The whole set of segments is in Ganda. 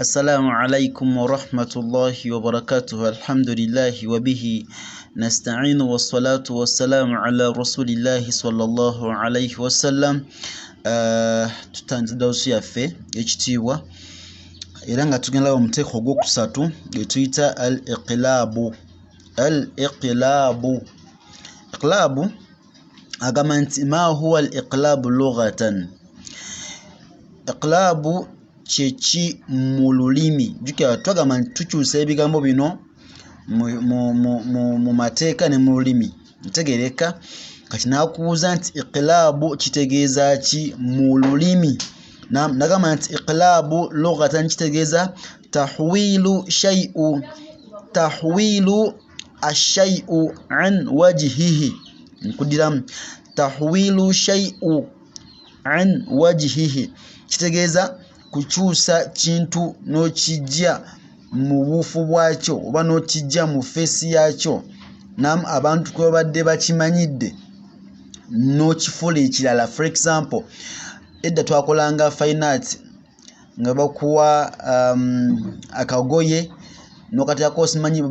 السلام عليكم ورحمة الله وبركاته. الحمد لله وبه نستعين والصلاة والسلام على رسول الله صلى الله عليه وسلم. Tutanzidawusi yaffe ekitiibwa era nga tugenda omuteeko ogwokusatu getuyita al-iqlaabu. Iqlaabu agamba nti ma huwa al-iqlaabu lughatan. Iqlaabu kyeki mu lulimi. Jukira twagamba nti tukyusa ebigambo bino mu mateeka ne mu lulimi. Ntegereka kati nakubuuza nti iqlaabu kitegeeza ki mu lulimi. Nagamba nti iqlaabu lughatan kitegeeza tahwilu ashay'u an wajhihi. Nkudiramu tahwilu shay'u an wajhihi kitegeeza kukyusa kintu n'okijja mu buufu bwakyo oba n'okijja mu feesi yakyo abantu kwe badde bakimanyidde n'okifuula ekirala. For example, edda twakolanga fine art nga bakuwa akagoye n'okateekako osimanyi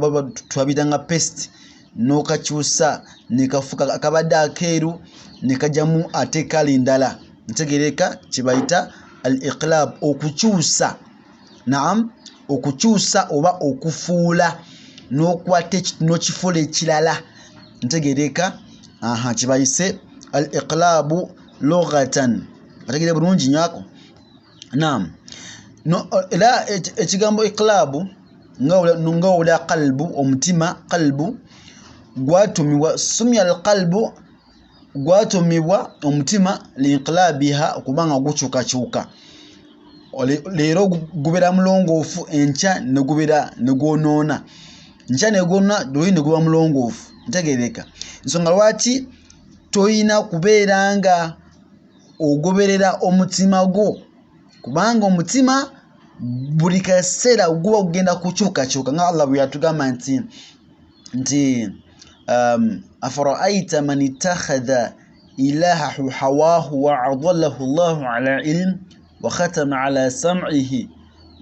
twabitanga paste n'okakyusa nekafuka akabadde akeeru nekajjamu ate kali ndala. Ntegereka kibayita al-iqlaab, okukyusa. Okukyusa oba okufuula n'okwata n'okifuula ekirala. Ntegereka kibayise al-iqlaabu lughatan. Ategere bulungi nyako. Era ekigambo iqlaabu nga wula qalbu, omutima, qalbu gwatumibwa sumya al-qalbu, gwatumibwa omutima liinqilaabiha okubanga gukyukakyuka. Leero gubeera mulongoofu, enkya ne gwonoona. Nkya ne gwonoona, luli ne guba mulongoofu. Ntegereka ensonga lwaki toyina kubeera nga ogoberera omutima gwo, kubanga omutima buli kaseera guba gugenda kukyukakyuka nga Allah bwe yatugamba nti afaraaita man ittakhadha ilahahu hawahu wa adallahu Allahu ala ilm wa khatama ala sam'ihi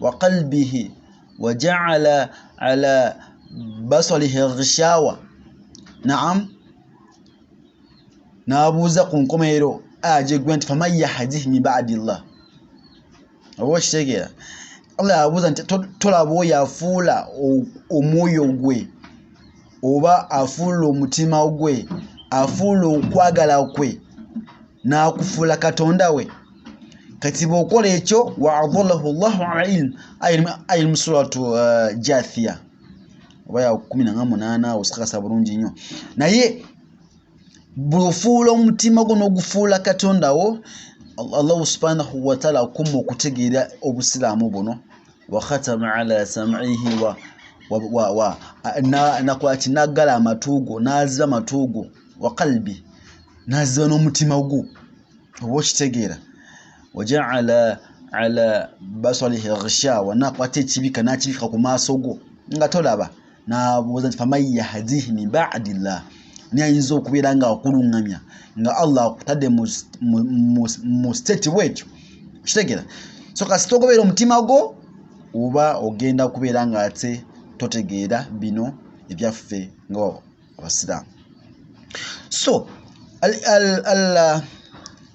wa qalbihi wa ja'ala ala basarihi ghishawa. Nabuuza ku nkomerero aje gwe nti faman yahdihi min ba'dillah. Oba kitegeera Allah yabuuza nti tolaba oyo afuula omwoyo gwe oba afuula omutima gwe, afuula okwagala kwe n'akufuula katonda we. Kati bw'okola ekyo wa adallahu Allahu ala ilm, ayiri mu suratu Jathia oba ya 18 osikakasa bulungi nnyo. Naye bw'ofuula omutima gwo n'ogufuula katonda wo, Allah subhanahu wa ta'ala akuma okutegeera obusiraamu buno. Wa khatama ala sam'ihi nakwaki naggala amatuugo, n'aziba amatuugo, wa qalbi n'aziba n'omutima gwo. Oba okitegeera. Wa ja'ala ala basarihi ghishawa, nakwata ekibika n'akibika ku maaso go nga tolaba. N'abuuza nti faman yahdihi min ba'dillah, ni ayinza okubeera nga akuluŋŋamya nga Allah akutadde mu state wekyo. Kitegeera. So kasita ogoberera omutima gwo oba ogenda kubeera nga ate totegeera bino ebyaffe nga abasiraamu. So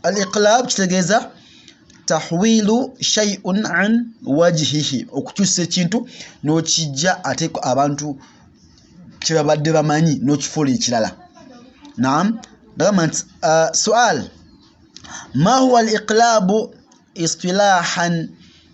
al-iqlaab kitegeeza tahwilu shay'un an wajhihi, okukyusa ekintu n'okijja ate abantu kye babadde bamanyi n'okifuula ekirala. Nagamba nti sual, ma huwa al-iqlaabu istilahan?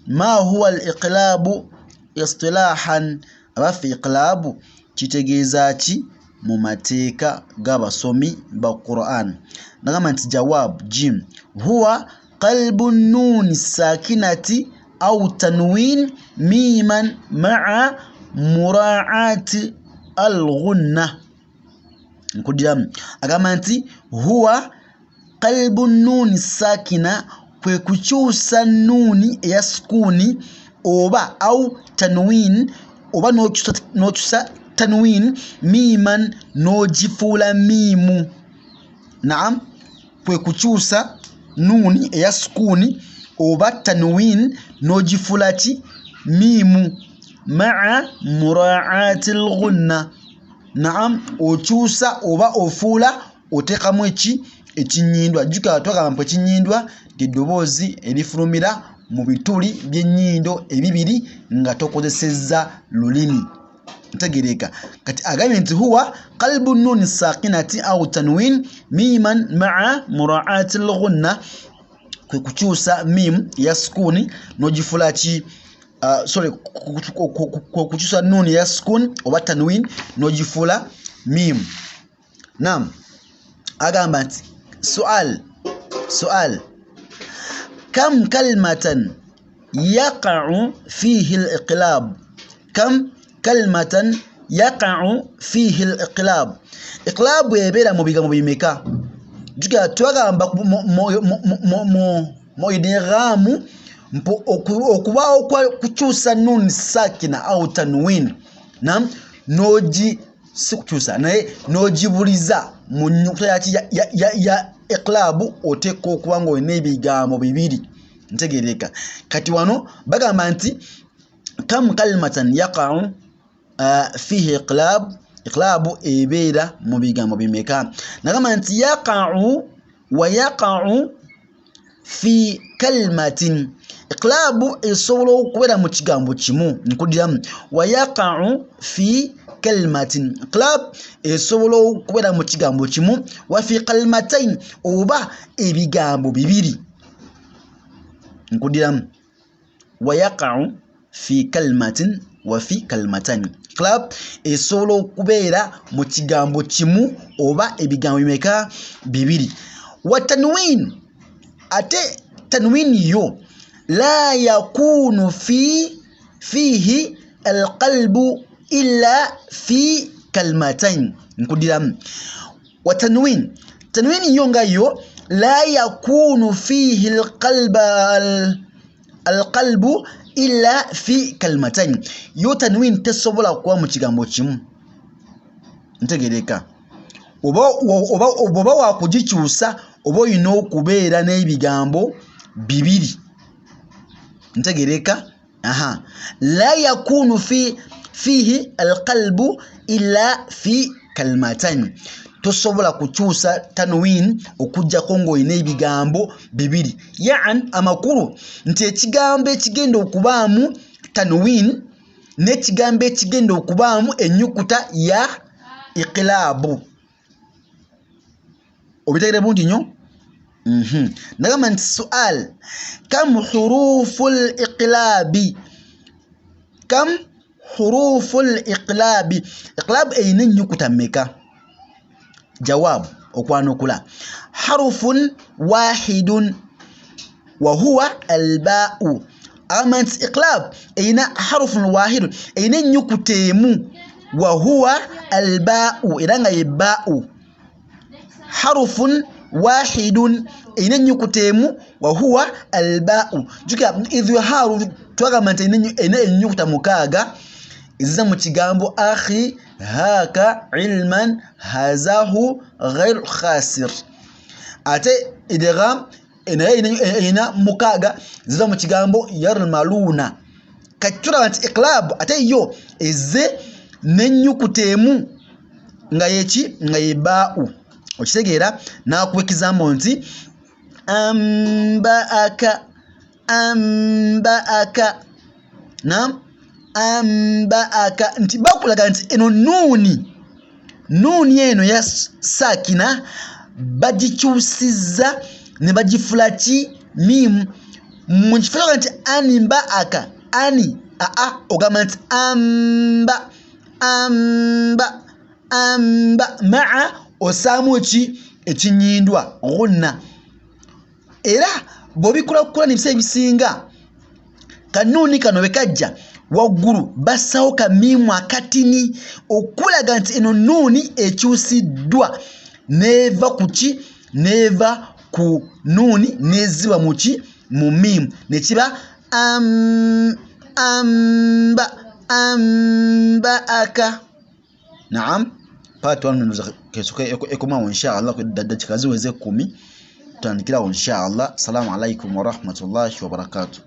Ma huwa al-iqlaabu istilahan? Abaffe iqlaabu kitegeeza ki mu mateeka g'abasomi ba Qur'an? Nagamba nti jawab jim, huwa qalbu nun sakinati au tanwin miman ma'a mura'ati al-ghunna. Nkudiramu agamba nti huwa qalbu nun sakina, kwe kukyusa nuuni eya sukuni oba au tanwin oba n'okyusa tanwin miman n'ogifuula miimu. Kwe kukyusa nuuni eya sukuni oba tanwin n'ogifuula ki ميم مع مراعاة الغنة. نعم ochusa oba ofula otekamu ekinyindwa. Juka twagamba ekinyindwa ddoboozi erifulumira mu bituli by'ennyindo ebibiri nga tokozesezza lulimi. Ntegereka kati agambye nti huwa qalbu nun sakinati au tanwin miman ma'a muraati al-ghunna, kwe kukyusa mim ya sukuni n'ogifula ki kukyusa nun ya sukuni oba tanwin n'ogifula mim. Naam agamba nti sual كم كلمة يقع فيه الإقلاب؟ كم كلمة يقع فيه الإقلاب؟ إقلاب يبير مبيغا مبيميكا جوكا توغا mo idghamu mpo okubao kwa kuchusa nun sakina au tanwin. Naam noji sikuchusa naye nojibuliza mu nyukuta ya iqlabu oteko okubango n'ebigambo bibiri. Ntegereka kati wano bagamba nti kam kalimatan yaqa'u fihi iqlabu ebeera mu bigambo bimeka. Nagamba nti yaqa'u wa yaqa'u fi kalimatin. Iqlabu esobola okubeera mu kigambo kimu nkudiramu. Wa yaqa'u fi kalimatin. Iqlab esobola okubeera mu kigambo kimu. Wa fi kalimatain oba ebigambo bibiri nkudiramu. Wa yaqa'u fi kalimatin wa fi kalimatain. Iqlab esobola okubeera mu kigambo kimu oba ebigambo bimeka bibiri. Wa tanwin ate tanwin yo la yakunu fihi alqalbu illa fi kalimatain nkudiramu. Wa tanwin yo nga yo la yakunu fihi alqalbu illa fi kalimatain. Yo tanwin tesobola kuba mu kigambo kimu. Ntegereka oba wakugikyusa oba olina okubeera n'ebigambo bibiri. Ntegereka la yakunu fihi alqalbu illa fi kalimatain. Tosobola kukyusa tanwin okujjako ng'olina ebigambo bibiri. Ya'an amakulu nti ekigambo ekigenda okubaamu tanwin n'ekigambo ekigenda okubaamu ennyukuta ya iqlabu obitegeere bulungi nnyo. Nagamba nti sual kam huruful iqlabi. Kam huruful iqlabi. Iqlab eyina ennyukuta mmeka? Jawab okwanukula harufun wahidun wa huwa alba'u. Amant iqlab eyina harufun wahidun eyina ennyukuta emu wa huwa alba'u era nga ye ba'u. Harufun wahidun eyina ennyukuta emu wa huwa alba'u. Juka idhharu twagamba nti eyina ennyukuta mukaaga iziza mu kigambo akhi haka ilman hazahu ghair khasir. Ate idgham ina mukaaga ziza mu kigambo yarmaluna. Kachura nti iqlab ate yo eze n'ennyukuta emu nga yeki nga yeba'u. Okitegeera nakuwa ekizambo nti amba'aka. Naam amba'aka nti bakulaga nti eno nuuni eno ya sakina bagikyusizza ne bagifula ki mim mu kifo nti animba'aka ani ogamba nti amba ma'a osaamu ekinyindwa ghunna. Era bw'obikula n'ebisa ebisinga kanuuni kano bekajja waggulu bassawo kamimu akatini okulaga nti eno nuuni ekyusiddwa neva kuki neva ku nuuni neziba muki mu mimu nekiba amba'aka. Naam part 1 nduza kesuka ekomawo inshallah dakika ziweze 10 tutandikirawo inshallah. Assalamu alaikum wa rahmatullahi wa barakatuh.